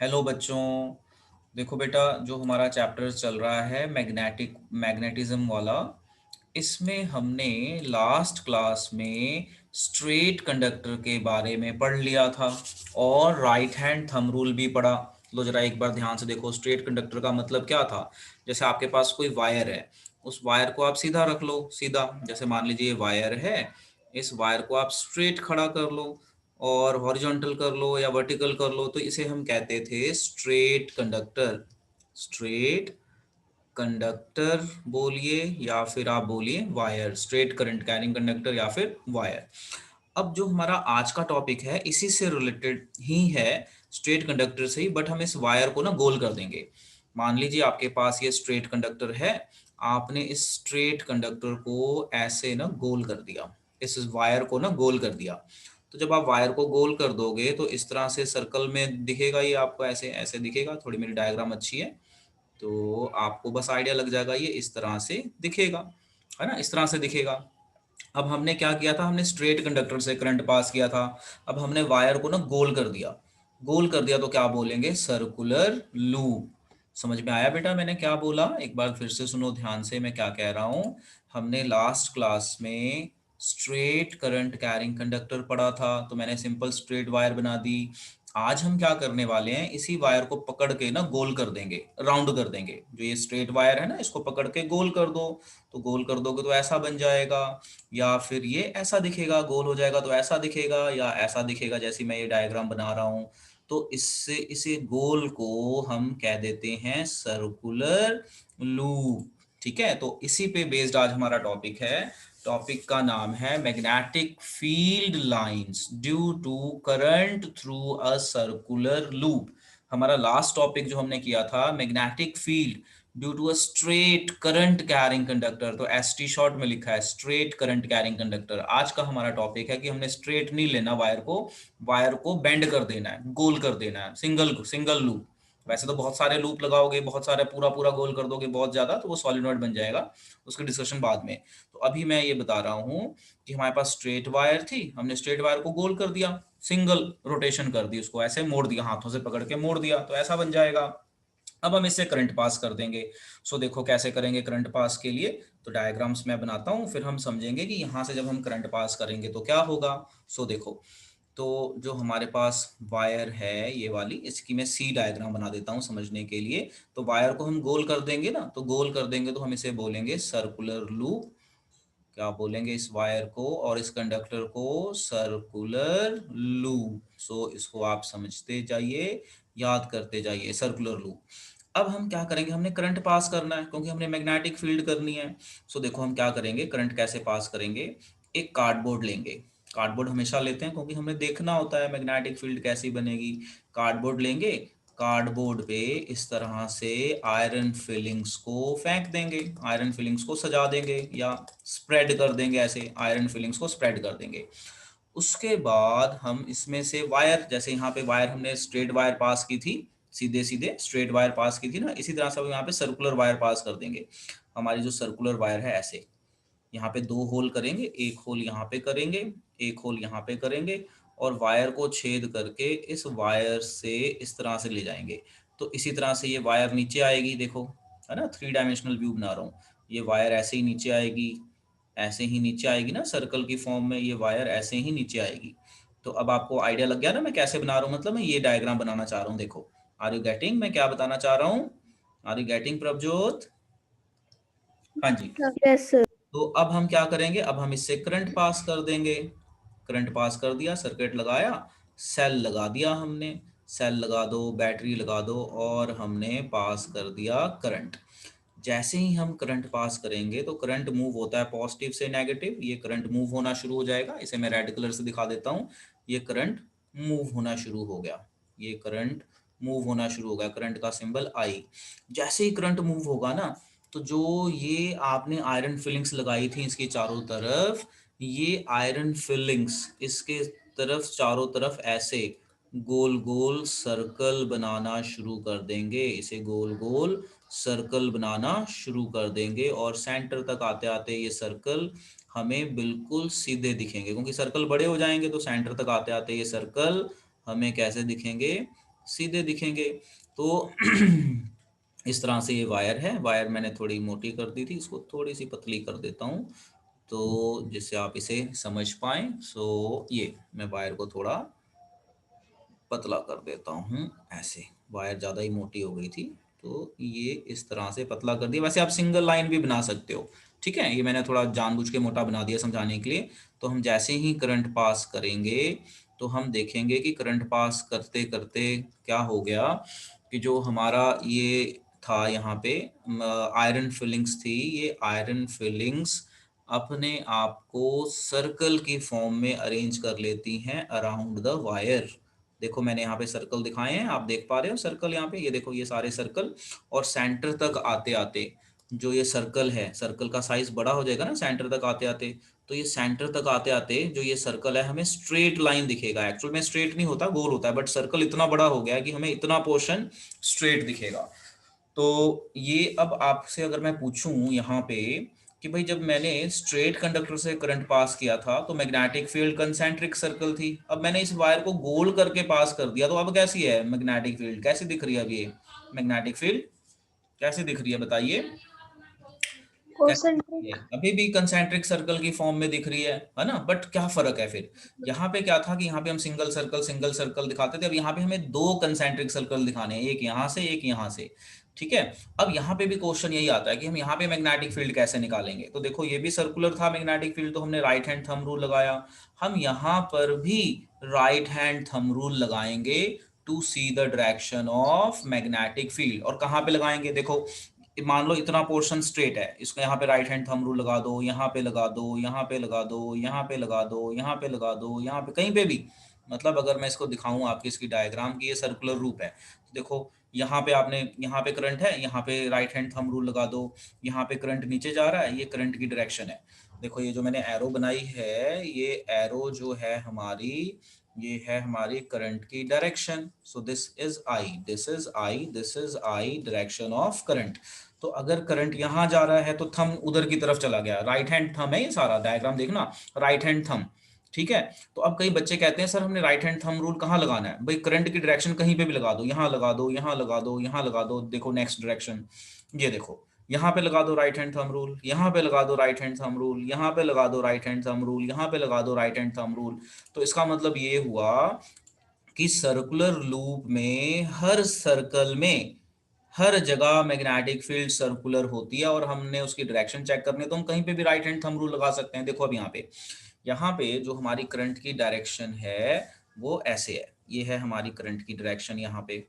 Hello बच्चों। देखो बेटा, जो हमारा चैप्टर चल रहा है मैग्नेटिज्म वाला, इसमें हमने लास्ट क्लास में स्ट्रेट कंडक्टर के बारे में पढ़ लिया था और राइट हैंड थंब रूल भी पढ़ा। लो जरा एक बार ध्यान से देखो, स्ट्रेट कंडक्टर का मतलब क्या था। जैसे आपके पास कोई वायर है, उस वायर को आप सीधा रख लो, सीधा। जैसे मान लीजिए ये वायर है, इस वायर को आप स्ट्रेट खड़ा कर लो और हॉरिजॉन्टल कर लो या वर्टिकल कर लो, तो इसे हम कहते थे स्ट्रेट कंडक्टर। स्ट्रेट कंडक्टर बोलिए या फिर आप बोलिए wire, straight current carrying conductor या फिर वायर। अब जो हमारा आज का टॉपिक है इसी से रिलेटेड ही है, स्ट्रेट कंडक्टर से ही, बट हम इस वायर को ना गोल कर देंगे। मान लीजिए आपके पास ये स्ट्रेट कंडक्टर है, आपने इस स्ट्रेट कंडक्टर को ऐसे ना गोल कर दिया, इस वायर को ना गोल कर दिया। तो जब आप वायर को गोल कर दोगे तो इस तरह से सर्कल में दिखेगा, ये आपको ऐसे ऐसे दिखेगा। थोड़ी मेरी डायग्राम अच्छी है तो आपको बस आइडिया लग जाएगा, ये इस तरह से दिखेगा, है ना, इस तरह से दिखेगा। अब हमने क्या किया था, हमने स्ट्रेट कंडक्टर से करंट पास किया था। अब हमने वायर को ना गोल कर दिया, गोल कर दिया तो क्या बोलेंगे, सर्कुलर लूप। समझ में आया बेटा मैंने क्या बोला? एक बार फिर से सुनो ध्यान से मैं क्या कह रहा हूँ। हमने लास्ट क्लास में स्ट्रेट करंट कैरिंग कंडक्टर पढ़ा था, तो मैंने सिंपल स्ट्रेट वायर बना दी। आज हम क्या करने वाले हैं, इसी वायर को पकड़ के ना गोल कर देंगे, राउंड कर देंगे। जो ये स्ट्रेट वायर है ना, इसको पकड़ के गोल कर दो, तो गोल कर दोगे तो ऐसा बन जाएगा, या फिर ये ऐसा दिखेगा, गोल हो जाएगा तो ऐसा दिखेगा, या ऐसा दिखेगा जैसे मैं ये डायग्राम बना रहा हूँ। तो इससे इसे गोल को हम कह देते हैं सर्कुलर लूप। ठीक है, तो इसी पे बेस्ड आज हमारा टॉपिक है। टॉपिक का नाम है magnetic field lines due to current through a circular loop. हमारा लास्ट टॉपिक जो हमने किया था, magnetic field due to a straight current carrying conductor, तो एसटी शॉर्ट में लिखा है स्ट्रेट करंट कैरिंग कंडक्टर। आज का हमारा टॉपिक है कि हमने स्ट्रेट नहीं लेना वायर को, वायर को बेंड कर देना है, गोल कर देना है, सिंगल सिंगल लूप। वैसे तो बहुत सारे लूप लगाओगे, बहुत सारे पूरा पूरा गोल कर दोगे बहुत ज्यादा, तो वो सॉलिनॉइड बन जाएगा, उसकी डिस्कशन बाद में। तो अभी मैं ये बता रहा हूँ कि हमारे पास स्ट्रेट वायर थी, हमने स्ट्रेट वायर को गोल कर दिया, सिंगल रोटेशन कर दी, उसको ऐसे मोड़ दिया, हाथों से पकड़ के मोड़ दिया, तो ऐसा बन जाएगा। अब हम इससे करंट पास कर देंगे। सो देखो कैसे करेंगे करंट पास के लिए, तो डायग्राम्स मैं बनाता हूँ, फिर हम समझेंगे कि यहाँ से जब हम करंट पास करेंगे तो क्या होगा। सो देखो, तो जो हमारे पास वायर है ये वाली, इसकी मैं सी डायग्राम बना देता हूँ समझने के लिए। तो वायर को हम गोल कर देंगे ना, तो गोल कर देंगे तो हम इसे बोलेंगे सर्कुलर लूप। क्या बोलेंगे इस वायर को और इस कंडक्टर को, सर्कुलर लूप। सो इसको आप समझते जाइए, याद करते जाइए, सर्कुलर लूप। अब हम क्या करेंगे, हमने करंट पास करना है क्योंकि हमने मैग्नेटिक फील्ड करनी है। सो देखो हम क्या करेंगे, करंट कैसे पास करेंगे। एक कार्डबोर्ड लेंगे, कार्डबोर्ड हमेशा लेते हैं क्योंकि हमें देखना होता है मैग्नेटिक फील्ड कैसी बनेगी। कार्डबोर्ड लेंगे, कार्डबोर्ड पे इस तरह से आयरन फिलिंग्स को फेंक देंगे, आयरन फिलिंग्स को सजा देंगे या स्प्रेड कर देंगे, ऐसे आयरन फिलिंग्स को स्प्रेड कर देंगे। उसके बाद हम इसमें से वायर, जैसे यहाँ पे वायर हमने स्ट्रेट वायर पास की थी, सीधे सीधे स्ट्रेट वायर पास की थी ना, इसी तरह से हम यहाँ पे सर्कुलर वायर पास कर देंगे। हमारी जो सर्कुलर वायर है ऐसे, यहाँ पे दो होल करेंगे, एक होल यहाँ पे करेंगे, एक होल यहाँ पे करेंगे, और वायर को छेद करके इस वायर से इस तरह से ले जाएंगे। तो इसी तरह से ये वायर नीचे आएगी, देखो, है ना, थ्री डायमेंशनल व्यू बना रहा हूँ। ये वायर ऐसे ही नीचे आएगी, ऐसे ही नीचे आएगी ना, सर्कल की फॉर्म में ये वायर ऐसे ही नीचे आएगी। तो अब आपको आइडिया लग गया ना मैं कैसे बना रहा हूँ, मतलब मैं ये डायग्राम बनाना चाह रहा हूँ। देखो, आर यू गेटिंग मैं क्या बताना चाह रहा हूँ? Are you getting Prabhjot? हाँ जी। Yes sir. तो अब हम क्या करेंगे, अब हम इससे करंट पास कर देंगे। करंट पास कर दिया, सर्किट लगाया, सेल लगा दिया हमने, सेल लगा दो, बैटरी लगा दो, और हमने पास कर दिया करंट। जैसे ही हम करंट पास करेंगे तो करंट मूव होता है पॉजिटिव से नेगेटिव, ये करंट मूव होना शुरू हो जाएगा। इसे मैं रेड कलर से दिखा देता हूँ, ये करंट मूव होना शुरू हो गया, ये करंट मूव होना शुरू हो गया, करंट का सिंबल आई। जैसे ही करंट मूव होगा ना, तो जो ये आपने आयरन फिलिंग्स लगाई थी इसके चारों तरफ, ये आयरन फिलिंग्स इसके तरफ चारों तरफ ऐसे गोल गोल सर्कल बनाना शुरू कर देंगे, इसे गोल गोल सर्कल बनाना शुरू कर देंगे, और सेंटर तक आते आते ये सर्कल हमें बिल्कुल सीधे दिखेंगे, क्योंकि सर्कल बड़े हो जाएंगे तो सेंटर तक आते आते ये सर्कल हमें कैसे दिखेंगे, सीधे दिखेंगे। तो इस तरह से ये वायर है, वायर मैंने थोड़ी मोटी कर दी थी, इसको थोड़ी सी पतली कर देता हूँ तो जिससे आप इसे समझ पाएं। सो ये मैं वायर को थोड़ा पतला कर देता हूँ, ऐसे वायर ज़्यादा ही मोटी हो गई थी तो ये इस तरह से पतला कर दिया। वैसे आप सिंगल लाइन भी बना सकते हो, ठीक है, ये मैंने थोड़ा जानबूझ के मोटा बना दिया समझाने के लिए। तो हम जैसे ही करंट पास करेंगे तो हम देखेंगे कि करंट पास करते करते क्या हो गया कि जो हमारा ये था यहाँ पे आयरन फिलिंग्स थी, ये आयरन फिलिंग्स अपने आप को सर्कल की फॉर्म में अरेंज कर लेती हैं अराउंड द वायर। देखो मैंने यहाँ पे सर्कल दिखाए हैं, आप देख पा रहे हो सर्कल यहाँ पे, ये देखो ये सारे सर्कल। और सेंटर तक आते आते जो ये सर्कल है, सर्कल का साइज बड़ा हो जाएगा ना सेंटर तक आते आते, तो ये सेंटर तक आते आते जो ये सर्कल है हमें स्ट्रेट लाइन दिखेगा। एक्चुअल में स्ट्रेट नहीं होता, गोल होता है, बट सर्कल इतना बड़ा हो गया है कि हमें इतना पोर्शन स्ट्रेट दिखेगा। तो ये अब आपसे अगर मैं पूछूं यहाँ पे कि भाई जब मैंने स्ट्रेट कंडक्टर से करंट पास किया था तो मैग्नेटिक फील्ड कंसेंट्रिक सर्कल थी, अब मैंने इस वायर को गोल करके पास कर दिया तो अब कैसी है मैग्नेटिक फील्ड, कैसी दिख रही है अब ये मैग्नेटिक फील्ड कैसी दिख रही है बताइए, कैसे दिख रही है? कॉन्सेंट्रिक। अभी भी कंसेंट्रिक सर्कल की फॉर्म में दिख रही है ना। बट क्या फर्क है फिर, यहाँ पे क्या था कि यहाँ पे हम सिंगल सर्कल दिखाते थे, अब यहाँ पे हमें दो कंसेंट्रिक सर्कल दिखाने हैं, एक यहाँ से एक यहाँ से, ठीक है। अब यहाँ पे भी क्वेश्चन यही आता है कि हम यहाँ पे मैग्नेटिक फील्ड कैसे निकालेंगे। तो देखो ये भी सर्कुलर था मैग्नेटिक फील्ड, तो हमने राइट हैंड थंब रूल लगाया। हम यहाँ पर भी राइट हैंड थंब रूल लगाएंगे to see the direction of magnetic field. और कहाँ पे लगाएंगे, देखो मान लो इतना पोर्शन स्ट्रेट है, इसको यहाँ पे राइट हैंड थंब रूल लगा दो, यहाँ पे लगा दो, यहाँ पे लगा दो, यहाँ पे लगा दो, यहाँ पे लगा दो, यहाँ पे कहीं पे भी, मतलब अगर मैं इसको दिखाऊं आपकी इसकी डायग्राम की, ये सर्कुलर रूप है तो देखो यहाँ पे आपने, यहाँ पे करंट है, यहाँ पे राइट हैंड थंब रूल लगा दो, यहाँ पे करंट नीचे जा रहा है, ये करंट की डायरेक्शन है। देखो ये जो मैंने एरो बनाई है, ये एरो जो है हमारी, ये है हमारी करंट की direction. So this is I, this is I, this is I, direction of current. तो अगर करंट यहाँ जा रहा है तो थंब उधर की तरफ चला गया, राइट हैंड थंब है ये सारा डायग्राम देखना, राइट हैंड थंब, ठीक है। तो अब कई बच्चे कहते हैं सर हमने राइट हैंड थंब रूल कहाँ लगाना है, भाई करंट की डायरेक्शन कहीं पे भी लगा दो, यहाँ लगा दो, यहाँ लगा दो, यहाँ लगा दो, देखो नेक्स्ट डायरेक्शन, ये देखो यहाँ पे लगा दो राइट हैंड थंब रूल, यहाँ पे लगा दो राइट हैंड थंब रूल, यहाँ पे लगा दो राइट हैंड थंब रूल, यहाँ पे लगा दो राइट हैंड थंब रूल। तो इसका मतलब ये हुआ कि सर्कुलर लूप में हर सर्कल में हर जगह मैग्नेटिक फील्ड सर्कुलर होती है, और हमने उसकी डायरेक्शन चेक करनी है तो हम कहीं पे भी राइट हैंड थंब रूल लगा सकते हैं। देखो अब यहाँ पे जो हमारी करंट की डायरेक्शन है वो ऐसे है, ये है हमारी करंट की डायरेक्शन यहाँ पे,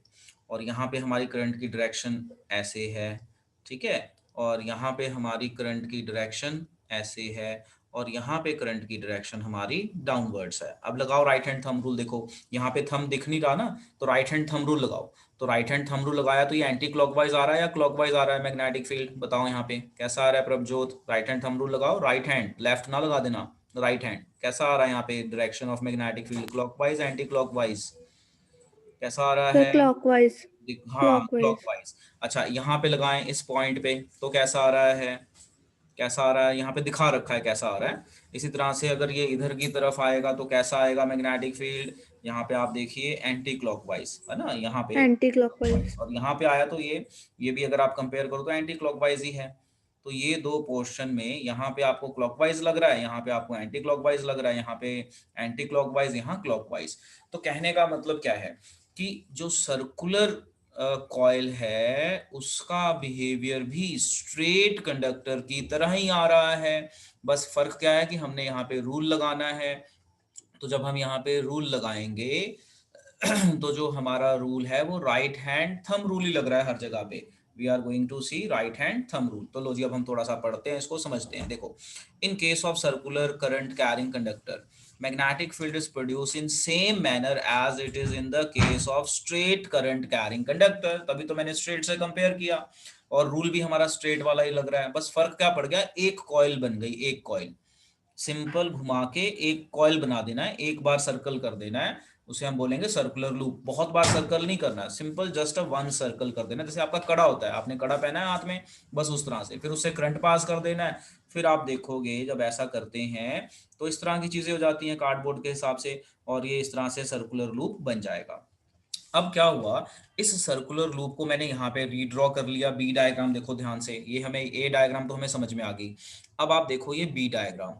और यहाँ पे हमारी करंट की डायरेक्शन ऐसे है, ठीक है। और यहाँ पे हमारी करंट की डायरेक्शन ऐसे है, और यहाँ पे करंट की डायरेक्शन हमारी डाउनवर्ड्स है। अब लगाओ राइट हैंड थंब रूल, देखो यहाँ पे थंब दिख नहीं रहा ना, तो राइट हैंड थंब रूल लगाओ। तो राइट हैंड थंब रूल लगाया तो ये एंटी क्लॉकवाइज आ रहा है या क्लॉकवाइज आ रहा है मैग्नेटिक फील्ड, बताओ यहाँ पे कैसा आ रहा है Prabhjot. Right hand thumb rule लगाओ, राइट हैंड, लेफ्ट ना लगा देना, राइट हैंड कैसा आ रहा है यहाँ पे direction of magnetic field, clockwise anti clockwise, कैसा आ रहा सर है। क्लॉकवाइज। हाँ क्लॉकवाइज। क्लॉकवाइज। अच्छा यहाँ पे लगाएं इस पॉइंट पे तो कैसा आ रहा है, कैसा आ रहा है, यहाँ पे दिखा रखा है कैसा आ रहा है। इसी तरह से अगर ये इधर की तरफ आएगा तो कैसा आएगा मैग्नेटिक फील्ड, यहाँ पे आप देखिए एंटी क्लॉकवाइज है ना, यहाँ पे एंटी क्लॉकवाइज। और यहाँ पे आया तो ये भी अगर आप कंपेयर करो तो एंटी क्लॉकवाइज ही है। तो ये दो पोर्शन में यहाँ पे आपको क्लॉकवाइज लग रहा है, यहाँ पे आपको एंटी क्लॉकवाइज लग रहा है, यहाँ पे एंटी क्लॉकवाइज, यहाँ क्लॉकवाइज। तो कहने का मतलब क्या है कि जो सर्कुलर कॉइल है उसका बिहेवियर भी स्ट्रेट कंडक्टर की तरह ही आ रहा है। बस फर्क क्या है कि हमने यहाँ पे रूल लगाना है। तो जब हम यहाँ पे रूल लगाएंगे तो जो हमारा रूल है वो राइट हैंड थंब रूल ही लग रहा है हर जगह पे। We are going to see right hand thumb rule. तो लो जी अब हम थोड़ा सा पढ़ते हैं, इसको समझते हैं। देखो in case of circular current carrying conductor magnetic field is produced in same manner as it is in the case of straight current carrying conductor। तभी तो मैंने straight से कंपेयर किया, और रूल भी हमारा स्ट्रेट वाला ही लग रहा है। बस फर्क क्या पड़ गया, एक कॉइल बन गई, एक कॉइल सिंपल घुमा के एक कॉइल बना देना है, एक बार सर्कल कर देना है, उसे हम बोलेंगे सर्कुलर लूप। बहुत बार सर्कल नहीं करना, simple just a one circle कर देना। जैसे आपका कड़ा होता है, आपने कड़ा पहना है हाथ में, बस उस तरह से फिर उससे करंट पास कर देना है। फिर आप देखोगे जब ऐसा करते हैं तो इस तरह की चीजें हो जाती हैं कार्डबोर्ड के हिसाब से, और ये इस तरह से सर्कुलर लूप बन जाएगा। अब क्या हुआ, इस सर्कुलर लूप को मैंने यहाँ पे रीड्रॉ कर लिया। बी डायग्राम देखो ध्यान से, ये हमें ए डायग्राम तो हमें समझ में आ गई। अब आप देखो ये बी डायग्राम।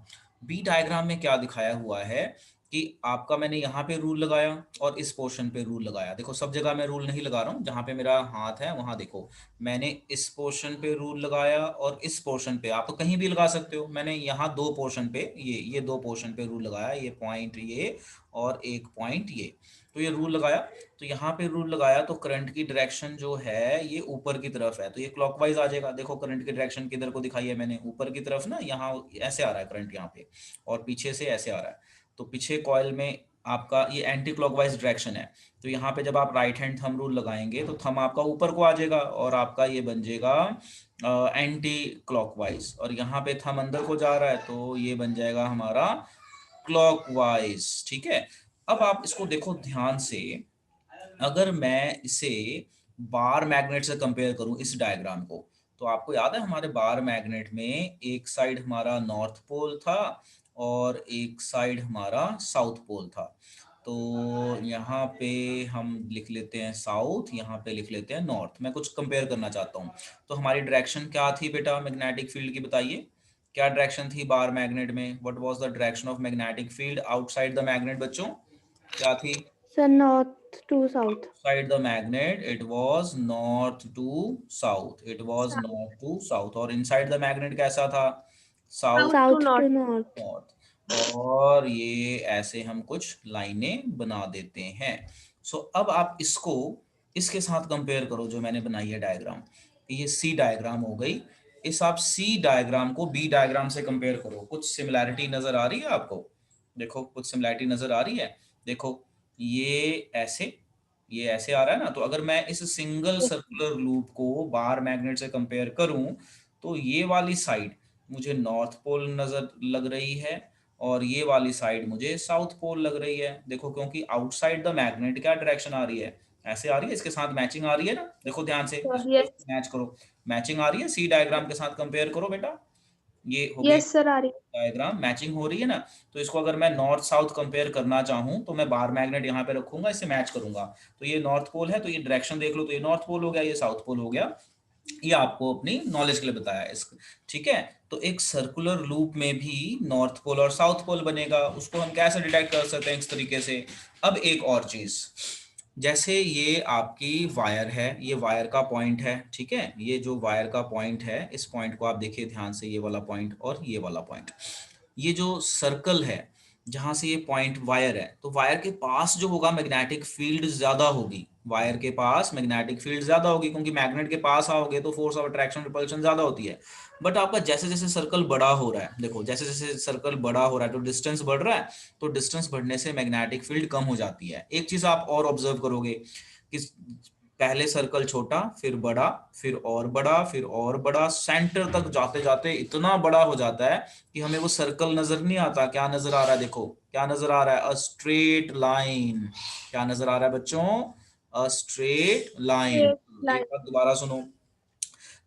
बी डायग्राम में क्या दिखाया हुआ है कि आपका मैंने यहाँ पे रूल लगाया और इस पोर्शन पे रूल लगाया। देखो सब जगह मैं रूल नहीं लगा रहा हूँ, जहाँ पे मेरा हाथ है वहां देखो मैंने इस पोर्शन पे रूल लगाया और इस पोर्शन पे, आप तो कहीं भी लगा सकते हो। मैंने यहाँ दो पोर्शन पे, ये दो पोर्शन पे रूल लगाया, ये पॉइंट ये और एक पॉइंट ये, तो ये रूल लगाया। तो यहाँ पे रूल लगाया तो करंट की डायरेक्शन जो है ये ऊपर की तरफ है, तो ये क्लॉकवाइज आ जाएगा। देखो करंट की डायरेक्शन किधर को दिखाई है मैंने, ऊपर की तरफ ना, यहाँ ऐसे आ रहा है करंट यहाँ पे, और पीछे से ऐसे आ रहा है। तो पीछे कॉइल में आपका ये एंटी क्लॉकवाइज डायरेक्शन है। तो यहाँ पे जब आप राइट हैंड थंब रूल लगाएंगे तो थंब आपका ऊपर को आ जाएगा और आपका ये बन जाएगा एंटी क्लॉकवाइज, और यहाँ पे थंब अंदर को जा रहा है तो ये बन जाएगा हमारा क्लॉकवाइज। ठीक है। अब आप इसको देखो ध्यान से, अगर मैं इसे बार मैग्नेट से कंपेयर करूं इस डायग्राम को, तो आपको याद है हमारे बार मैग्नेट में एक साइड हमारा नॉर्थ पोल था और एक साइड हमारा साउथ पोल था। तो यहाँ पे हम लिख लेते हैं साउथ, यहाँ पे लिख लेते हैं नॉर्थ। मैं कुछ कंपेयर करना चाहता हूँ। तो हमारी डायरेक्शन क्या थी बेटा मैग्नेटिक फील्ड की, बताइए क्या डायरेक्शन थी बार मैग्नेट में? What was the direction of magnetic field outside the magnet बच्चों, क्या थी? Sir north to south. Outside the magnet it was north to south, it was north to south, और inside the magnet कैसा था? South south to south to north. North. North. और ये ऐसे हम कुछ लाइनें बना देते हैं। सो अब आप इसको इसके साथ कंपेयर करो जो मैंने बनाई है डायग्राम, ये सी डायग्राम हो गई। इस आप सी डायग्राम को बी डायग्राम से कंपेयर करो, कुछ सिमिलैरिटी नजर आ रही है आपको? देखो कुछ सिमिलैरिटी नजर आ रही है। देखो ये ऐसे आ रहा है ना, तो अगर मैं इस सिंगल सर्कुलर लूप को बार मैग्नेट से कंपेयर करूं तो ये वाली साइड मुझे नॉर्थ पोल नजर लग रही है और ये वाली साइड मुझे साउथ पोल लग रही है। देखो क्योंकि आउटसाइड द मैग्नेट क्या डायरेक्शन आ रही है, ऐसे आ रही है, इसके साथ मैचिंग आ रही है ना। देखो ध्यान से इसको यस। मैच करो, मैचिंग आ रही है, सी डायग्राम के साथ कंपेयर करो बेटा। ये हो गई यस सर आ रही। डायग्राम, मैचिंग हो रही है ना। तो इसको अगर मैं नॉर्थ साउथ कंपेयर करना चाहूं तो मैं बार मैग्नेट यहाँ पे रखूंगा, इसे मैच करूंगा। तो ये नॉर्थ पोल है तो ये डायरेक्शन देख लो, तो ये नॉर्थ पोल हो गया, ये साउथ पोल हो गया। ये आपको अपनी नॉलेज के लिए बताया इस, ठीक है। तो एक सर्कुलर लूप में भी नॉर्थ पोल और साउथ पोल बनेगा, उसको हम कैसे डिटेक्ट कर सकते हैं इस तरीके से। अब एक और चीज, जैसे ये आपकी वायर है, ये वायर का पॉइंट है, ठीक है, ये जो वायर का पॉइंट है, इस पॉइंट को आप देखिए ध्यान से, ये वाला पॉइंट और ये वाला पॉइंट, ये जो सर्कल है जहां से ये पॉइंट वायर है, तो वायर के पास जो होगा मैग्नेटिक फील्ड ज्यादा होगी, वायर के पास मैग्नेटिक फील्ड ज्यादा होगी, क्योंकि मैग्नेट के पास आओगे तो फोर्स ऑफ अट्रैक्शन रिपल्शन ज्यादा होती है। बट आपका जैसे जैसे सर्कल बड़ा हो रहा है, देखो जैसे जैसे सर्कल बड़ा हो रहा है तो डिस्टेंस बढ़ रहा है, तो डिस्टेंस बढ़ने से मैग्नेटिक फील्ड कम हो जाती है। एक चीज आप और ऑब्जर्व करोगे कि पहले सर्कल छोटा, फिर बड़ा, फिर और बड़ा, फिर और बड़ा, सेंटर तक जाते जाते इतना बड़ा हो जाता है कि हमें वो सर्कल नजर नहीं आता। क्या नजर आ रहा है? देखो क्या नजर आ रहा है, अ स्ट्रेट लाइन। क्या नजर आ रहा है बच्चों? A straight line. एक लाइन। बार दोबारा सुनो,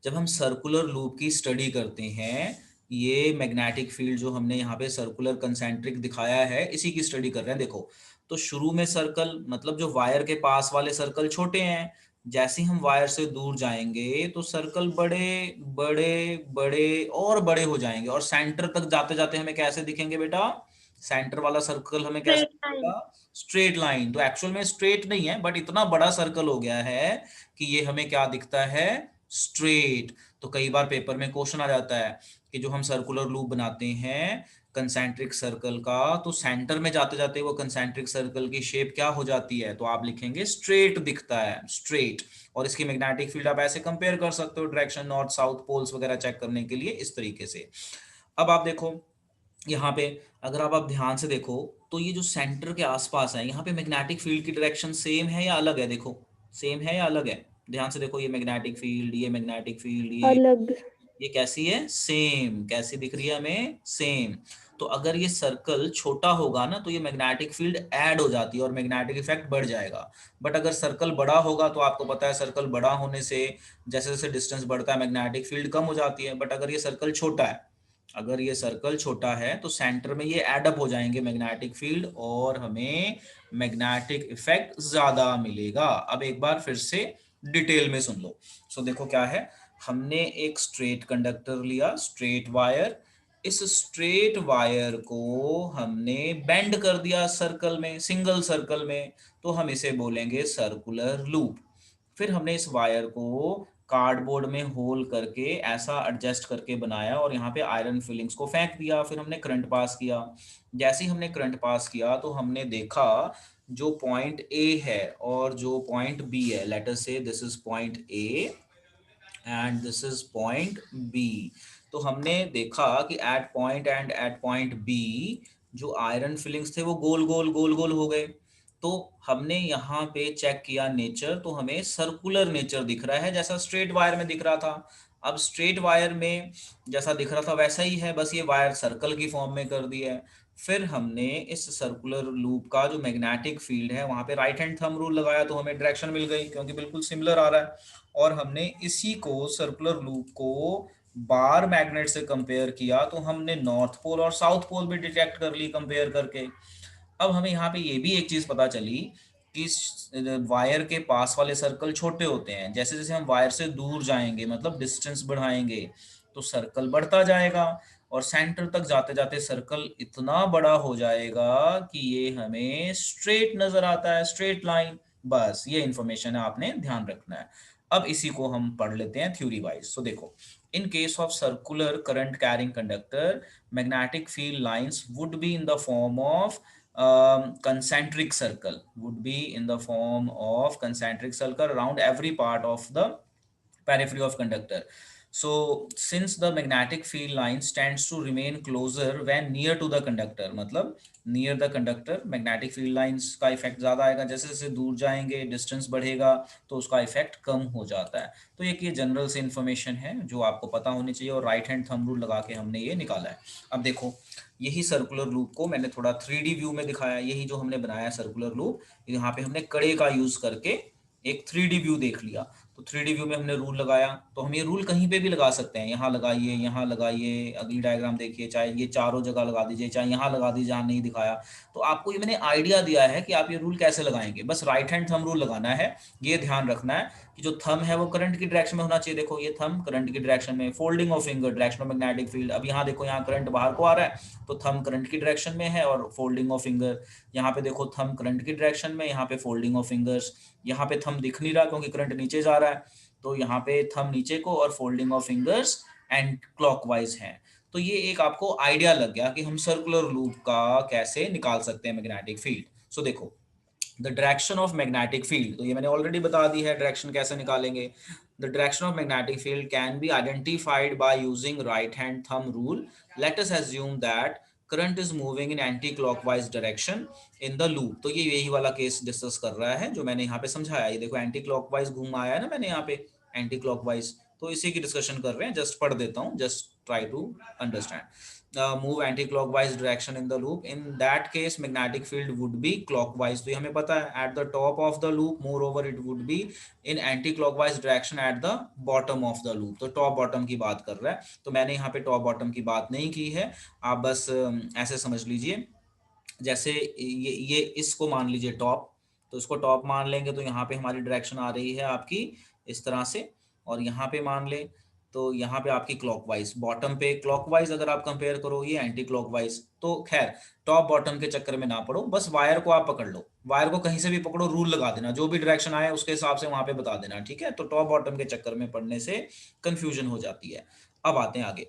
जब हम सर्कुलर लूप की स्टडी करते हैं, ये मैग्नेटिक फील्ड जो हमने यहाँ पे सर्कुलर कंसेंट्रिक दिखाया है, इसी की स्टडी कर रहे हैं। देखो तो शुरू में सर्कल, मतलब जो वायर के पास वाले सर्कल छोटे हैं, जैसे ही हम वायर से दूर जाएंगे तो सर्कल बड़े बड़े बड़े और बड़े हो जाएंगे, और सेंटर तक जाते जाते हमें कैसे दिखेंगे बेटा? सेंटर वाला सर्कल हमें कैसे स्ट्रेट लाइन। दिखेगा? Straight line. तो एक्चुअल में स्ट्रेट नहीं है, बट इतना बड़ा सर्कल हो गया है कि ये हमें क्या दिखता है? स्ट्रेट। तो कई बार पेपर में क्वेश्चन आ जाता है कि जो हम सर्कुलर लूप बनाते हैं कंसेंट्रिक सर्कल का, तो सेंटर में जाते जाते वो कंसेंट्रिक सर्कल की शेप क्या हो जाती है? तो आप लिखेंगे स्ट्रेट दिखता है, स्ट्रेट। और इसकी मैग्नेटिक फील्ड आप ऐसे कंपेयर कर सकते हो डायरेक्शन नॉर्थ साउथ पोल्स वगैरह चेक करने के लिए, इस तरीके से। अब आप देखो यहाँ पे, अगर आप ध्यान से देखो तो ये जो सेंटर के आसपास है, यहाँ पे मैग्नेटिक फील्ड की डायरेक्शन सेम है या अलग है? देखो सेम है या अलग है? ध्यान से देखो, ये मैग्नेटिक फील्ड, ये मैग्नेटिक फील्ड, अलग। ये कैसी है? सेम। कैसी दिख रही है हमें? सेम। तो अगर ये सर्कल छोटा होगा ना तो ये मैग्नेटिक फील्ड ऐड हो जाती है और मैग्नेटिक इफेक्ट बढ़ जाएगा। बट अगर सर्कल बड़ा होगा तो आपको पता है सर्कल बड़ा होने से जैसे जैसे डिस्टेंस बढ़ता है मैग्नेटिक फील्ड कम हो जाती है। बट अगर ये सर्कल छोटा है, अगर ये सर्कल छोटा है तो सेंटर में ये एडअप हो जाएंगे मैग्नेटिक फील्ड और हमें मैग्नेटिक इफेक्ट ज्यादा मिलेगा। अब एक बार फिर से डिटेल में सुन लो। सो देखो क्या है, हमने एक स्ट्रेट कंडक्टर लिया, स्ट्रेट वायर। इस स्ट्रेट वायर को हमने बेंड कर दिया सर्कल में, सिंगल सर्कल में, तो हम इसे बोलेंगे सर्कुलर लूप। फिर हमने इस वायर को कार्डबोर्ड में होल करके ऐसा एडजस्ट करके बनाया और यहाँ पे आयरन फिलिंग्स को फेंक दिया। फिर हमने करंट पास किया। जैसे ही हमने करंट पास किया तो हमने देखा जो पॉइंट ए है और जो पॉइंट बी है, let us see this is point A and this is point B. तो हमने देखा कि at point and at point B जो आयरन फिलिंग्स थे वो गोल गोल गोल गोल हो गए। तो हमने यहाँ पे चेक किया नेचर, तो हमें सर्कुलर नेचर दिख रहा है जैसा स्ट्रेट वायर में दिख रहा था। अब स्ट्रेट वायर में जैसा दिख रहा था वैसा ही है, बस ये वायर सर्कल की फॉर्म में कर दिया है। फिर हमने इस सर्कुलर लूप का जो मैग्नेटिक फील्ड है वहां पे राइट हैंड थंब रूल लगाया तो हमें डायरेक्शन मिल गई, क्योंकि बिल्कुल सिमिलर आ रहा है। और हमने इसी को सर्कुलर लूप को बार मैग्नेट से कंपेयर किया तो हमने नॉर्थ पोल और साउथ पोल भी डिटेक्ट कर ली कंपेयर करके। अब हमें यहाँ पे ये भी एक चीज पता चली कि वायर के पास वाले सर्कल छोटे होते हैं, जैसे जैसे हम वायर से दूर जाएंगे मतलब डिस्टेंस बढ़ाएंगे तो सर्कल बढ़ता जाएगा और सेंटर तक जाते जाते सर्कल इतना बड़ा हो जाएगा कि ये हमें स्ट्रेट नजर आता है, स्ट्रेट लाइन। बस ये इंफॉर्मेशन है, आपने ध्यान रखना है। अब इसी को हम पढ़ लेते हैं थ्योरी वाइज। सो देखो, in case of circular current carrying conductor, magnetic field lines would be in the form of concentric circle, would be in the form of concentric circle around every part of the periphery of conductor. So since the magnetic field lines tends to remain closer when near to the conductor, मतलब near the conductor magnetic field lines का effect ज्यादा आएगा, जैसे जैसे दूर जाएंगे distance बढ़ेगा तो उसका इफेक्ट कम हो जाता है। तो ये जनरल से इंफॉर्मेशन है जो आपको पता होनी चाहिए और राइट हैंड थंब रूल लगा के हमने ये निकाला है। अब देखो, यही सर्कुलर लूप को मैंने थोड़ा 3D व्यू में दिखाया। यही जो हमने बनाया सर्कुलर लूप, यहाँ पे हमने कड़े का यूज करके एक 3D व्यू देख लिया। तो 3D व्यू में हमने रूल लगाया, तो हम ये रूल कहीं पे भी लगा सकते हैं, यहाँ लगाइए, यहाँ लगाइए, अगली डायग्राम देखिए, चाहे ये चारों जगह लगा दीजिए, चाहे यहाँ लगा दीजिए जहाँ नहीं दिखाया। तो आपको ये मैंने आइडिया दिया है कि आप ये रूल कैसे लगाएंगे। बस राइट हैंड थंब रूल लगाना है। ये ध्यान रखना है कि जो थंब है वो करंट की डायरेक्शन में होना चाहिए। देखो ये थंब करंट की डायरेक्शन में, folding of finger direction of magnetic field. अब यहाँ देखो, यहाँ करंट बाहर को आ रहा है तो थंब करंट की डायरेक्शन में है और फोल्डिंग ऑफ फिंगर। यहाँ पे देखो थंब करंट की डायरेक्शन में, यहाँ पे फोल्डिंग ऑफ फिंगर्स। यहाँ पे थंब दिख नहीं रहा क्योंकि करंट नीचे जा रहा है, तो यहाँ पे थंब नीचे को और folding of fingers and clockwise है। तो ये एक आपको आइडिया लग गया कि हम सर्कुलर लूप का कैसे निकाल सकते हैं मैग्नेटिक फील्ड। सो देखो, the direction of magnetic field, तो ये मैंने ऑलरेडी बता दी है डायरेक्शन कैसे निकालेंगे। The direction of magnetic field can be identified by using right hand thumb rule. Let us assume that current is moving in anti clockwise direction in the loop. तो ये यही वाला केस डिस्कस कर रहा है जो मैंने यहाँ पे समझाया। ये देखो एंटी क्लॉकवाइज घूम आया है ना मैंने यहाँ पे, एंटी क्लॉकवाइज, तो इसी की डिस्कशन कर रहे हैं। जस्ट पढ़ देता हूँ, just try to understand. Move anti-clockwise direction in the loop. In that case, magnetic field would be clockwise. तो ये हमें पता है at the top of the loop. Moreover, it would be in anti-clockwise direction at the bottom of the loop. तो top bottom की बात कर रहा है, तो मैंने यहाँ पे top bottom की बात नहीं की है। आप बस ऐसे समझ लीजिए, जैसे ये इसको मान लीजिए टॉप, तो इसको टॉप मान लेंगे तो यहाँ पे हमारी डायरेक्शन आ रही है आपकी इस तरह से, और यहाँ पे मान ले तो यहाँ पे आपकी क्लॉकवाइज, बॉटम पे क्लॉकवाइज अगर आप कंपेयर करो ये एंटी क्लॉकवाइज। तो खैर टॉप बॉटम के चक्कर में ना पड़ो, बस वायर को आप पकड़ लो, वायर को कहीं से भी पकड़ो, रूल लगा देना, जो भी डायरेक्शन आए उसके हिसाब से वहां पे बता देना, ठीक है। तो टॉप बॉटम के चक्कर में पड़ने से कंफ्यूजन हो जाती है। अब आते हैं आगे,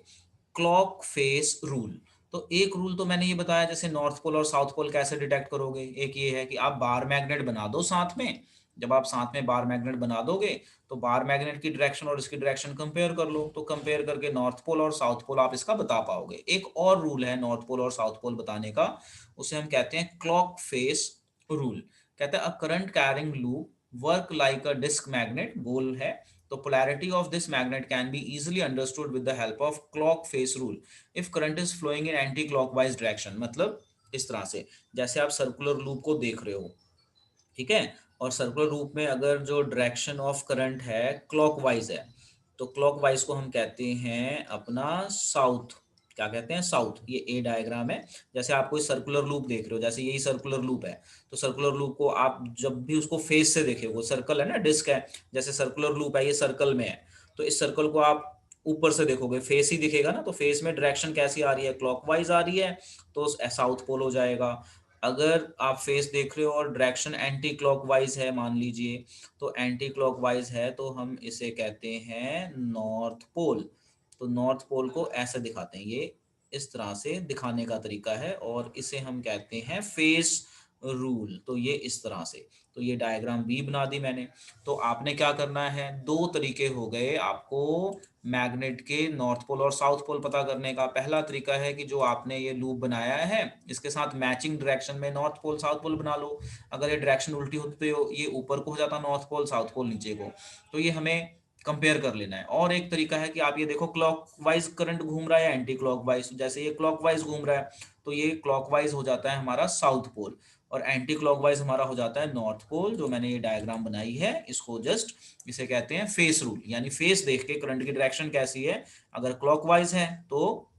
क्लॉक फेस रूल। तो एक रूल तो मैंने ये बताया जैसे नॉर्थ पोल और साउथ पोल कैसे डिटेक्ट करोगे। एक ये है कि आप बार मैग्नेट बना दो साथ में। जब आप साथ में बार मैग्नेट बना दोगे तो बार मैग्नेट की डायरेक्शन और इसकी डायरेक्शन कंपेयर कर लो, तो कंपेयर करके नॉर्थ पोल और साउथ पोल आप इसका बता पाओगे। एक और रूल है नॉर्थ पोल और साउथ पोल बताने का, उसे हम कहते हैं क्लॉक फेस रूल। कहते हैं a current carrying loop work like a disc magnet, गोल है, तो polarity of this magnet can be easily understood with the help of clock face rule if current is flowing in anti-clockwise direction। मतलब इस तरह से, जैसे आप circular loop को देख रहे हो, ठीक है, और सर्कुलर लूप में अगर जो डायरेक्शन ऑफ करंट है क्लॉकवाइज है, तो क्लॉकवाइज को हम कहते हैं अपना साउथ, क्या कहते हैं, साउथ। ये ए डायग्राम है। जैसे आप कोई सर्कुलर लूप देख रहे हो, जैसे यही सर्कुलर लूप है, तो सर्कुलर लूप को आप जब भी उसको फेस से देखे, वो सर्कल है ना, डिस्क है, जैसे सर्कुलर लूप है, ये सर्कल में है, तो इस सर्कल को आप ऊपर से देखोगे, फेस ही दिखेगा ना, तो फेस में डायरेक्शन कैसी आ रही है, क्लॉकवाइज आ रही है, तो साउथ पोल हो जाएगा। अगर आप फेस देख रहे हो और डायरेक्शन एंटी क्लॉकवाइज है मान लीजिए, तो एंटी क्लॉकवाइज है, तो हम इसे कहते हैं नॉर्थ पोल। तो नॉर्थ पोल को ऐसे दिखाते हैं, ये इस तरह से दिखाने का तरीका है, और इसे हम कहते हैं फेस रूल। तो ये इस तरह से, तो ये डायग्राम भी बना दी मैंने। तो आपने क्या करना है, दो तरीके हो गए आपको मैग्नेट के नॉर्थ पोल और साउथ पोल पता करने का। पहला तरीका है कि जो आपने ये लूप बनाया है, इसके साथ मैचिंग डायरेक्शन में नॉर्थ पोल साउथ पोल बना लो। अगर ये डायरेक्शन उल्टी होती तो ये ऊपर को हो जाता नॉर्थ पोल, साउथ पोल नीचे को, तो ये हमें कंपेयर कर लेना है। और एक तरीका है कि आप ये देखो क्लॉकवाइज करंट घूम रहा है या एंटी क्लॉकवाइज, जैसे ये क्लॉकवाइज घूम रहा है, तो ये क्लॉकवाइज हो जाता है हमारा साउथ पोल, और एंटी क्लॉकवाइज हमारा हो जाता है नॉर्थ पोल। जो मैंने ये डायग्राम बनाई है, इसको जस्ट इसे कहते हैं फेस रूल, यानी फेस देख के करंट की डायरेक्शन कैसी है, अगर क्लॉकवाइज है तो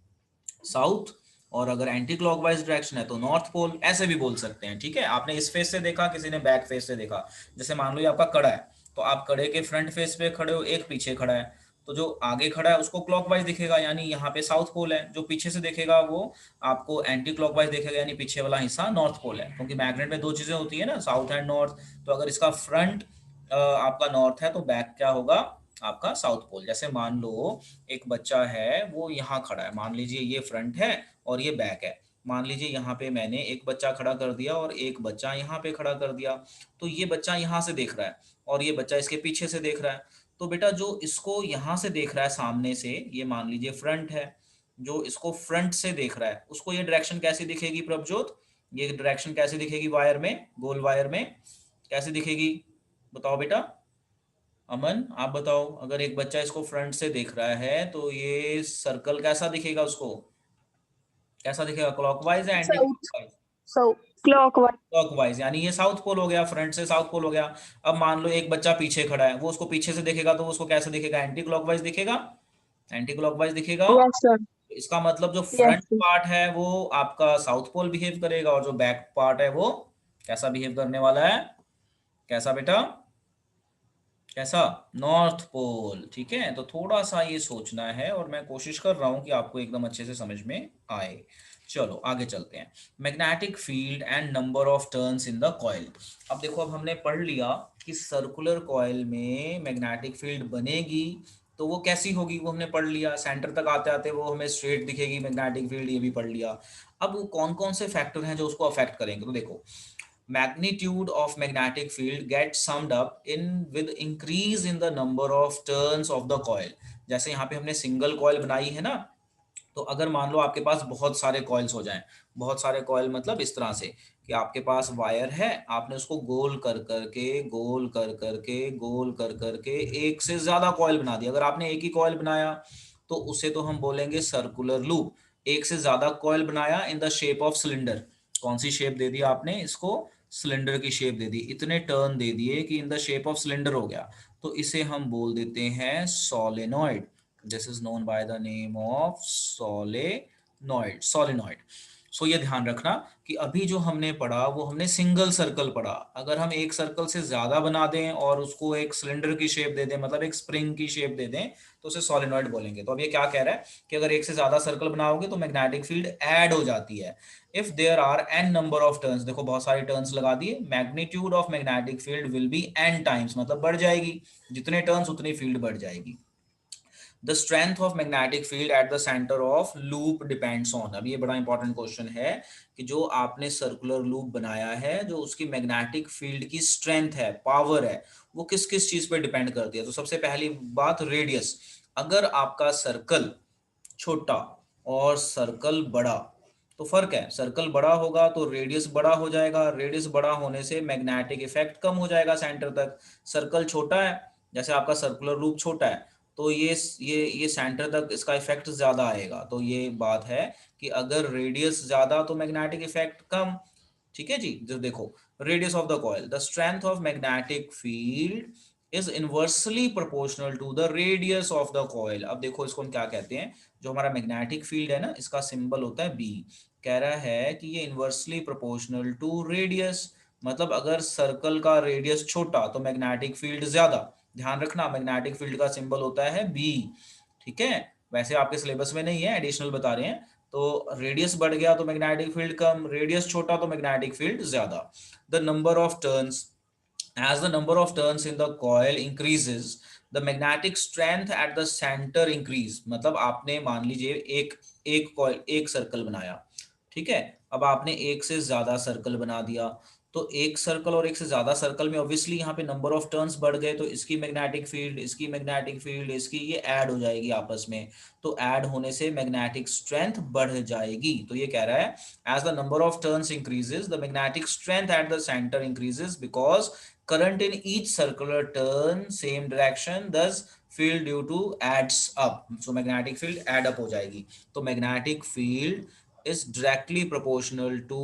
साउथ, और अगर एंटी क्लॉकवाइज डायरेक्शन है तो नॉर्थ पोल, ऐसे भी बोल सकते हैं। ठीक है, आपने इस फेस से देखा, किसी ने बैक फेस से देखा। जैसे मान लो ये आपका कड़ा है, तो आप कड़े के फ्रंट फेस पे खड़े हो, एक पीछे खड़ा है, तो जो आगे खड़ा है उसको क्लॉकवाइज दिखेगा, यानी यहाँ पे साउथ पोल है। जो पीछे से देखेगा वो आपको एंटी क्लॉकवाइज देखेगा, यानी पीछे वाला हिस्सा नॉर्थ पोल है, क्योंकि मैग्नेट में दो चीजें होती है ना, साउथ एंड नॉर्थ। तो अगर इसका फ्रंट आपका नॉर्थ है, तो बैक क्या होगा, आपका साउथ पोल। जैसे मान लो एक बच्चा है, वो यहाँ खड़ा है, मान लीजिए ये फ्रंट है और ये बैक है। मान लीजिए यहाँ पे मैंने एक बच्चा खड़ा कर दिया और एक बच्चा यहाँ पे खड़ा कर दिया, तो ये बच्चा यहाँ से देख रहा है और ये बच्चा इसके पीछे से देख रहा है। तो बेटा जो इसको यहाँ से देख रहा है सामने से, ये मान लीजिए फ्रंट है, जो इसको फ्रंट से देख रहा है उसको ये डायरेक्शन कैसी दिखेगी प्रभजोत, ये डायरेक्शन कैसे दिखेगी वायर में, गोल वायर में कैसे दिखेगी, बताओ बेटा। अमन आप बताओ, अगर एक बच्चा इसको फ्रंट से देख रहा है तो ये सर्कल कैसा दिखेगा उसको, कैसा दिखेगा, क्लॉकवाइज या anti south. Clockwise, clockwise. Clockwise, यानी ये साउथ पोल हो गया, फ्रंट से साउथ पोल हो गया। अब मान लो एक बच्चा पीछे खड़ा है, वो उसको पीछे से देखेगा तो वो उसको कैसे दिखेगा, एंटी क्लॉकवाइज दिखेगा, एंटी क्लॉकवाइज दिखेगा। Yes sir. इसका मतलब जो यस फ्रंट पार्ट है वो आपका साउथ पोल बिहेव करेगा, और जो बैक पार्ट है वो कैसा बिहेव करने वाला है, कैसा बेटा, कैसा, नॉर्थ पोल। ठीक है, तो थोड़ा सा ये सोचना है, और मैं कोशिश कर रहा हूं कि आपको एकदम अच्छे से समझ में आए। चलो आगे चलते हैं। Magnetic field and number of turns in the coil. अब देखो, अब हमने पढ़ लिया कि सर्कुलर कॉइल में मैग्नेटिक फील्ड बनेगी तो वो कैसी होगी, वो हमने पढ़ लिया। सेंटर तक आते आते वो हमें स्ट्रेट दिखेगी मैग्नेटिक फील्ड, ये भी पढ़ लिया। अब वो कौन कौन से फैक्टर हैं जो उसको अफेक्ट करेंगे, तो देखो, magnitude of magnetic field gets summed up in with increase in the number of turns of the coil। जैसे यहाँ पे हमने सिंगल कॉइल बनाई है ना, तो अगर मान लो आपके पास बहुत सारे कॉइल्स हो जाएं, बहुत सारे कॉइल मतलब इस तरह से कि आपके पास वायर है, आपने उसको गोल कर करके गोल कर करके गोल कर करके एक से ज्यादा कॉइल बना दिया। अगर आपने एक ही कॉइल बनाया तो उसे तो हम बोलेंगे सर्कुलर लूप। एक से ज्यादा कॉइल बनाया इन द शेप ऑफ सिलेंडर, कौन सी शेप दे दी आपने इसको, सिलेंडर की शेप दे दी, इतने टर्न दे दिए कि in the shape of cylinder हो गया, तो इसे हम बोल देते हैं solenoid. This is known by the name of solenoid, solenoid. So ये ध्यान रखना कि अभी जो हमने पढ़ा वो हमने सिंगल सर्कल पढ़ा। अगर हम एक सर्कल से ज्यादा बना दें और उसको एक सिलेंडर की शेप दे दें, मतलब एक स्प्रिंग की शेप दे दें, तो उसे सोलेनॉइड बोलेंगे। तो अब ये क्या कह रहा है कि अगर एक से ज्यादा सर्कल बनाओगे तो मैग्नेटिक फील्ड ऐड हो जाती है। If there are N number of turns, देखो बहुत सारे टर्न्स लगा दिए, magnitude of magnetic field will be N times, मतलब बढ़ जाएगी, जितने टर्न्स उतनी फील्ड बढ़ जाएगी। The strength of magnetic field at the centre of loop depends on. अब ये बड़ा इंपॉर्टेंट क्वेश्चन है कि जो आपने सर्कुलर लूप बनाया है, जो उसकी मैग्नेटिक फील्ड की स्ट्रेंथ है, पावर है, वो किस किस चीज पे डिपेंड करती है। तो सबसे पहली बात रेडियस। अगर आपका सर्कल छोटा और सर्कल बड़ा, तो फर्क है, सर्कल बड़ा होगा तो रेडियस बड़ा हो जाएगा, रेडियस बड़ा होने से मैग्नेटिक इफेक्ट कम हो जाएगा सेंटर तक। सर्कल छोटा है, जैसे आपका सर्कुलर लूप छोटा है, तो ये सेंटर तक इसका इफेक्ट ज्यादा आएगा। तो ये बात है कि अगर रेडियस ज्यादा तो मैग्नेटिक इफेक्ट कम। ठीक है जी, जो देखो, radius of the coil, the strength of magnetic field is inversely proportional to the radius of the coil. अब देखो इसको हम क्या कहते हैं, जो हमारा मैग्नेटिक फील्ड है ना, इसका सिंबल होता है बी। कह रहा है कि ये इनवर्सली प्रोपोर्शनल टू रेडियस, मतलब अगर सर्कल का रेडियस छोटा तो मैग्नेटिक फील्ड ज्यादा। ध्यान रखना, मैग्नेटिक फील्ड का सिंबल होता है बी। ठीक है, वैसे आपके सिलेबस में नहीं है, एडिशनल बता रहे हैं। तो रेडियस बढ़ गया तो मैग्नेटिक फील्ड कम, रेडियस छोटा तो मैग्नेटिक फील्ड ज्यादा। The number of turns, as the number of turns in the coil increases, the magnetic strength at the center increase। मतलब आपने मान लीजिए एक एक कॉइल, एक सर्कल बनाया, ठीक है। अब आपने एक से ज्यादा सर्कल बना दिया, तो एक सर्कल और एक से ज्यादा सर्कल में ऑब्वियसली यहाँ पे नंबर ऑफ टर्न्स बढ़ गए, तो इसकी मैग्नेटिक फील्ड, इसकी मैग्नेटिक फील्ड, इसकी ये ऐड हो जाएगी आपस में। तो ऐड होने से मैग्नेटिक स्ट्रेंथ बढ़ जाएगी। तो ये कह रहा है as the number of turns increases, the magnetic strength at the center increases because current in each circular turn same direction, thus field due to adds up। so magnetic field add up हो जाएगी। तो magnetic field is directly proportional to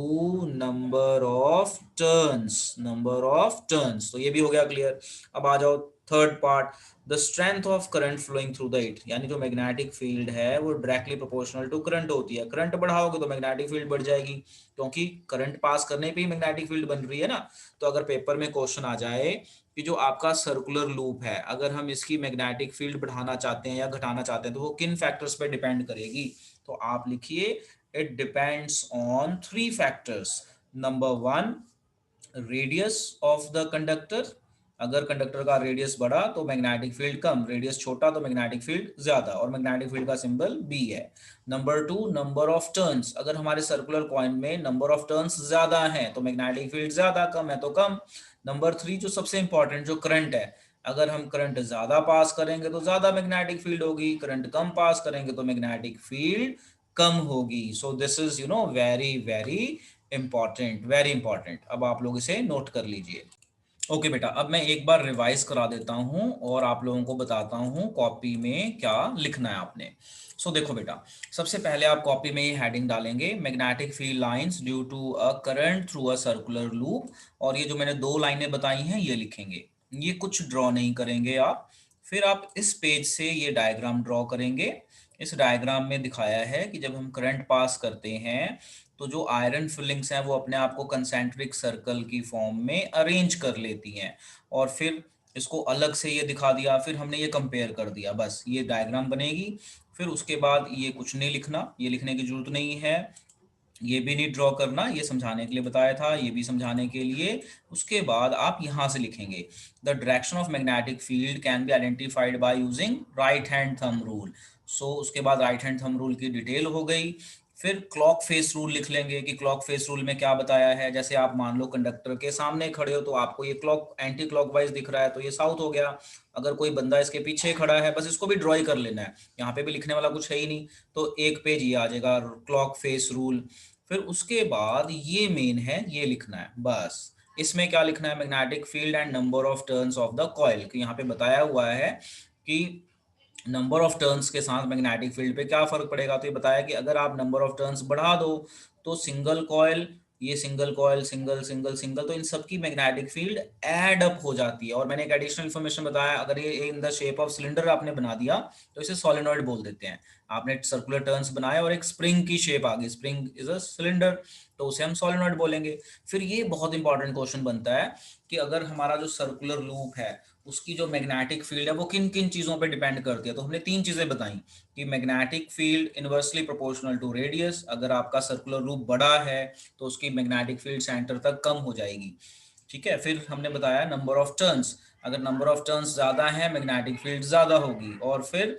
number of turns, number of turns। तो ये भी हो गया clear. अब आ जाओ third part, the strength of current flowing through the it. यानी जो मैग्नेटिक फील्ड है वो डायरेक्टली प्रोपोर्शनल टू करंट होती है। करंट बढ़ाओगे तो मैग्नेटिक फील्ड बढ़ जाएगी, क्योंकि करंट पास करने पे ही मैग्नेटिक फील्ड बन रही है ना। तो अगर पेपर में क्वेश्चन आ जाए कि जो आपका सर्कुलर लूप है, अगर हम इसकी मैग्नेटिक फील्ड बढ़ाना चाहते हैं या घटाना चाहते हैं, तो वो किन फैक्टर्स पे डिपेंड करेगी। तो आप लिखिए, it depends on three factors. Number one, radius of the conductor. अगर कंडक्टर का रेडियस बढ़ा तो मैग्नेटिक फील्ड कम, रेडियस छोटा तो मैग्नेटिक फील्ड ज्यादा, और मैग्नेटिक फील्ड का सिंबल बी है। Number two, number of turns. अगर हमारे सर्कुलर कॉइल में नंबर ऑफ टर्न्स ज्यादा है तो मैग्नेटिक फील्ड ज्यादा, कम है तो कम। नंबर थ्री, जो सबसे इंपॉर्टेंट, जो करंट है, अगर हम करंट ज्यादा पास करेंगे तो ज्यादा मैग्नेटिक फील्ड होगी, करंट कम पास करेंगे तो मैग्नेटिक फील्ड कम होगी। So this is very very important, very important. अब आप लोग इसे नोट कर लीजिए। ओके बेटा, अब मैं एक बार रिवाइज करा देता हूं और आप लोगों को बताता हूं कॉपी में क्या लिखना है आपने। सो देखो बेटा, सबसे पहले आप कॉपी में ये हेडिंग डालेंगे, magnetic field lines due to a current through a circular loop. और ये जो मैंने दो लाइनें बताई हैं ये लिखेंगे, ये कुछ ड्रॉ नहीं करेंगे आप। फिर आप इस पेज से ये डायग्राम ड्रॉ करेंगे। इस डायग्राम में दिखाया है कि जब हम करंट पास करते हैं तो जो आयरन फिलिंग्स हैं वो अपने आप को कंसेंट्रिक सर्कल की फॉर्म में अरेंज कर लेती हैं। और फिर इसको अलग से ये दिखा दिया, फिर हमने ये कंपेयर कर दिया, बस ये डायग्राम बनेगी। फिर उसके बाद ये कुछ नहीं लिखना, ये लिखने की जरूरत नहीं है, ये भी नहीं ड्रॉ करना, ये समझाने के लिए बताया था, ये भी समझाने के लिए। उसके बाद आप यहाँ से लिखेंगे, the direction of magnetic field can be identified by using right hand thumb rule. So उसके बाद राइट हैंड थंब रूल की डिटेल हो गई। फिर क्लॉक फेस रूल लिख लेंगे कि क्लॉक फेस रूल में क्या बताया है। जैसे आप मान लो कंडक्टर के सामने खड़े हो तो आपको ये क्लॉक एंटी क्लॉकवाइज दिख रहा है, तो ये साउथ हो गया। अगर कोई बंदा इसके पीछे खड़ा है, बस इसको भी ड्रॉ ही कर लेना है, यहाँ पे भी लिखने वाला कुछ है ही नहीं। तो एक पेज ये आ जाएगा, क्लॉक फेस रूल। फिर उसके बाद ये मेन है, ये लिखना है बस। इसमें क्या लिखना है, magnetic field and number of turns of the coil, कि यहाँ पे बताया हुआ है कि नंबर ऑफ टर्न्स के साथ मैग्नेटिक फील्ड पे क्या फर्क पड़ेगा। तो ये बताया कि अगर आप नंबर ऑफ टर्न्स बढ़ा दो तो सिंगल कॉइल, ये single coil, single single single, तो इन सबकी मैग्नेटिक फील्ड ऐड अप हो जाती है। और मैंने एक एडिशनल इन्फॉर्मेशन बताया, अगर ये इन द शेप ऑफ सिलेंडर आपने बना दिया तो इसे सोलेनॉइड बोल देते हैं। आपने सर्कुलर टर्न्स बनाए और एक स्प्रिंग की शेप आ गई, स्प्रिंग इज अ सिलेंडर, तो उसे हम सोलेनॉइड बोलेंगे। फिर ये बहुत इंपॉर्टेंट क्वेश्चन बनता है कि अगर हमारा जो सर्कुलर लूप है उसकी जो मैग्नेटिक फील्ड है वो किन किन चीजों पे डिपेंड करती है। तो हमने तीन चीजें बताई कि magnetic field inversely proportional to radius, अगर आपका सर्कुलर लूप बड़ा है तो उसकी मैग्नेटिक फील्ड सेंटर तक कम हो जाएगी। ठीक है, फिर हमने बताया नंबर ऑफ टर्न्स, अगर नंबर ऑफ टर्न्स ज्यादा है मैग्नेटिक फील्ड ज्यादा होगी। और फिर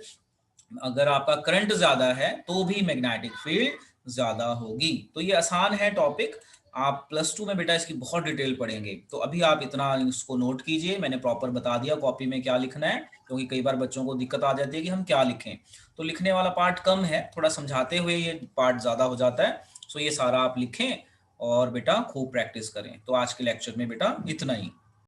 अगर आपका करंट ज्यादा है तो भी मैग्नेटिक फील्ड ज्यादा होगी। तो ये आसान है टॉपिक, आप प्लस टू में बेटा इसकी बहुत डिटेल पढ़ेंगे। तो अभी आप इतना इसको नोट कीजिए, मैंने प्रॉपर बता दिया कॉपी में क्या लिखना है, क्योंकि कई बार बच्चों को दिक्कत आ जाती है कि हम क्या लिखें। तो लिखने वाला पार्ट कम है, थोड़ा समझाते हुए ये पार्ट ज्यादा हो जाता है। सो ये सारा आप लिखें और बेटा खूब प्रैक्टिस करें। तो आज के लेक्चर में बेटा इतना ही।